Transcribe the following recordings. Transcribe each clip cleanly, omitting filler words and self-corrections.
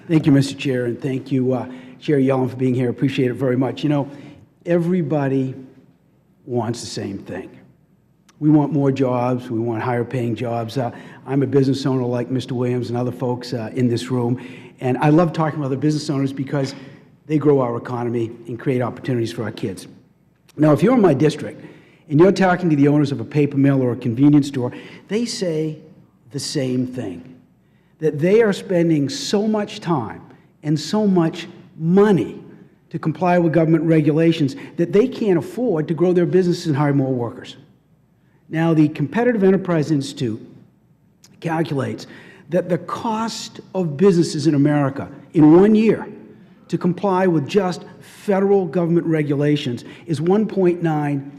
Thank you, Mr. Chair, and thank you, Chair Yellen, for being here. Appreciate it very much. You know, everybody wants the same thing. We want more jobs. We want higher paying jobs. I'm a business owner like Mr. Williams and other folks in this room, and I love talking with other business owners because they grow our economy and create opportunities for our kids. Now, if you're in my district and you're talking to the owners of a paper mill or a convenience store, they say the same thing, that they are spending so much time and so much money to comply with government regulations that they can't afford to grow their businesses and hire more workers. Now, the Competitive Enterprise Institute calculates that the cost of businesses in America in 1 year to comply with just federal government regulations is $1.9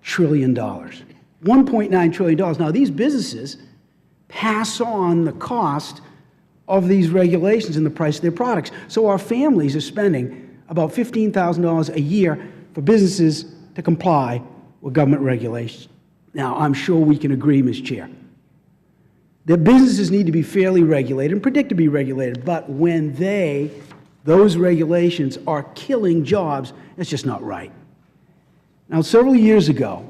trillion. $1.9 trillion. Now, these businesses pass on the cost of these regulations in the price of their products. So our families are spending about $15,000 a year for businesses to comply with government regulations. Now, I'm sure we can agree, Ms. Chair, that businesses need to be fairly regulated and predictably regulated, but when those regulations are killing jobs, it's just not right. Now, several years ago,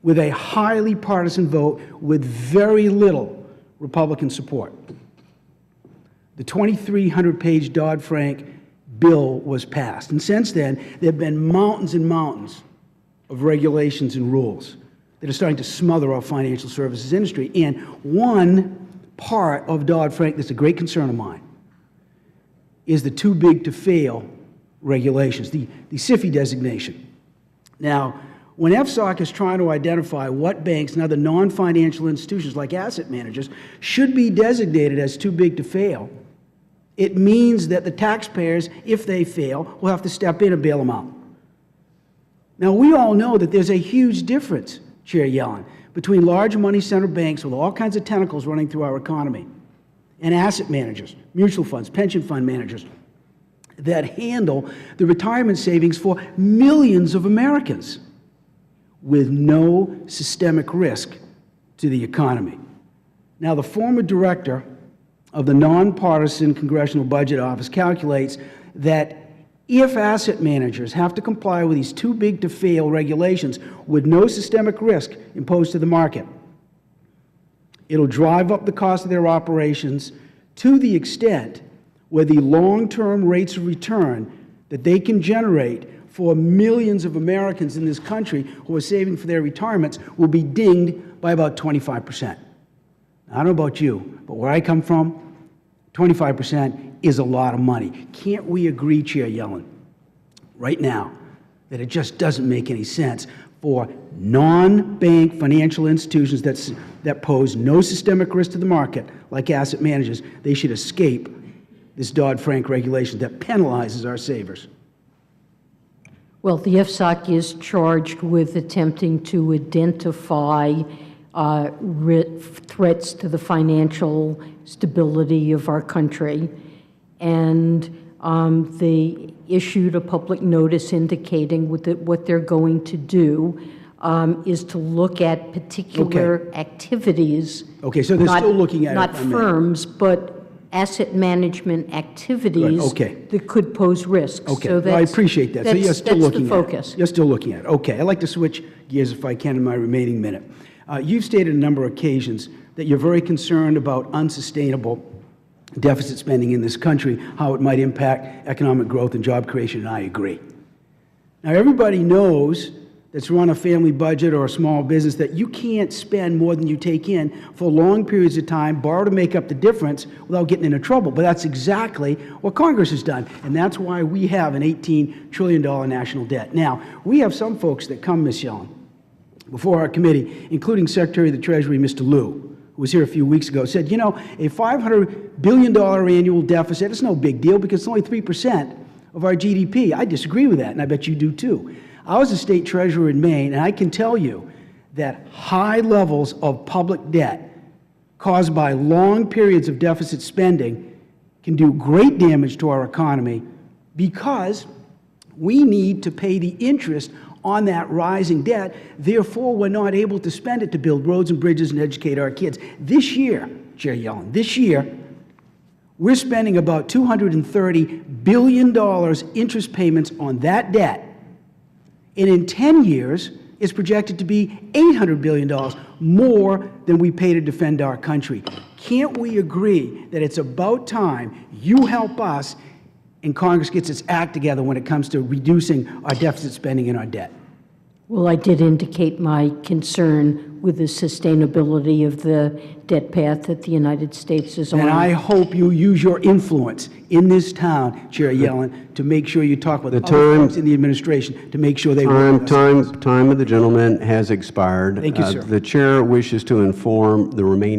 with a highly partisan vote with very little Republican support, the 2,300-page Dodd-Frank bill was passed. And since then, there have been mountains and mountains of regulations and rules that are starting to smother our financial services industry. And one part of Dodd-Frank that's a great concern of mine is the too big to fail regulations, the SIFI designation. Now, when FSOC is trying to identify what banks and other non-financial institutions like asset managers should be designated as too big to fail, it means that the taxpayers, if they fail, will have to step in and bail them out. Now, we all know that there's a huge difference, Chair Yellen, between large money center banks with all kinds of tentacles running through our economy and asset managers, mutual funds, pension fund managers that handle the retirement savings for millions of Americans with no systemic risk to the economy. Now, the former director of the nonpartisan Congressional Budget Office calculates that if asset managers have to comply with these too big to fail regulations with no systemic risk imposed to the market, it'll drive up the cost of their operations to the extent where the long-term rates of return that they can generate for millions of Americans in this country who are saving for their retirements will be dinged by about 25%. I don't know about you, but where I come from, 25% is a lot of money. Can't we agree, Chair Yellen, right now, that it just doesn't make any sense for non-bank financial institutions that pose no systemic risk to the market, like asset managers, they should escape this Dodd-Frank regulation that penalizes our savers? Well, the FSOC is charged with attempting to identify threats to the financial stability of our country, and they issued a public notice indicating what they're going to do is to look at particular activities. Okay, so they're still looking at not firms, but asset management activities that could pose risks. Okay, so well, I appreciate that. So you're still looking at the focus. You're still looking at it. Okay, I'd like to switch gears if I can in my remaining minute. You've stated on a number of occasions that you're very concerned about unsustainable deficit spending in this country, how it might impact economic growth and job creation, and I agree. Now, everybody knows that's run a family budget or a small business that you can't spend more than you take in for long periods of time, borrow to make up the difference without getting into trouble. But that's exactly what Congress has done, and that's why we have an $18 trillion national debt. Now, we have some folks that come, Ms. Yellen, before our committee, including Secretary of the Treasury, Mr. Liu, who was here a few weeks ago, said, you know, a $500 billion annual deficit, it's no big deal because it's only 3% of our GDP. I disagree with that, and I bet you do too. I was a state treasurer in Maine, and I can tell you that high levels of public debt caused by long periods of deficit spending can do great damage to our economy because we need to pay the interest on that rising debt. Therefore, we're not able to spend it to build roads and bridges and educate our kids. This year, Chair Yellen, this year, We're spending about $230 billion interest payments on that debt. And in 10 years, it's projected to be $800 billion more than we pay to defend our country. Can't we agree that it's about time you help us and Congress gets its act together when it comes to reducing our deficit spending and our debt? Well, I did indicate my concern with the sustainability of the debt path that the United States is on. And I hope you use your influence in this town, Chair Yellen, to make sure you talk with other folks in the administration to make sure they work with us. Time of the gentleman has expired. Thank you, sir. The chair wishes to inform the remaining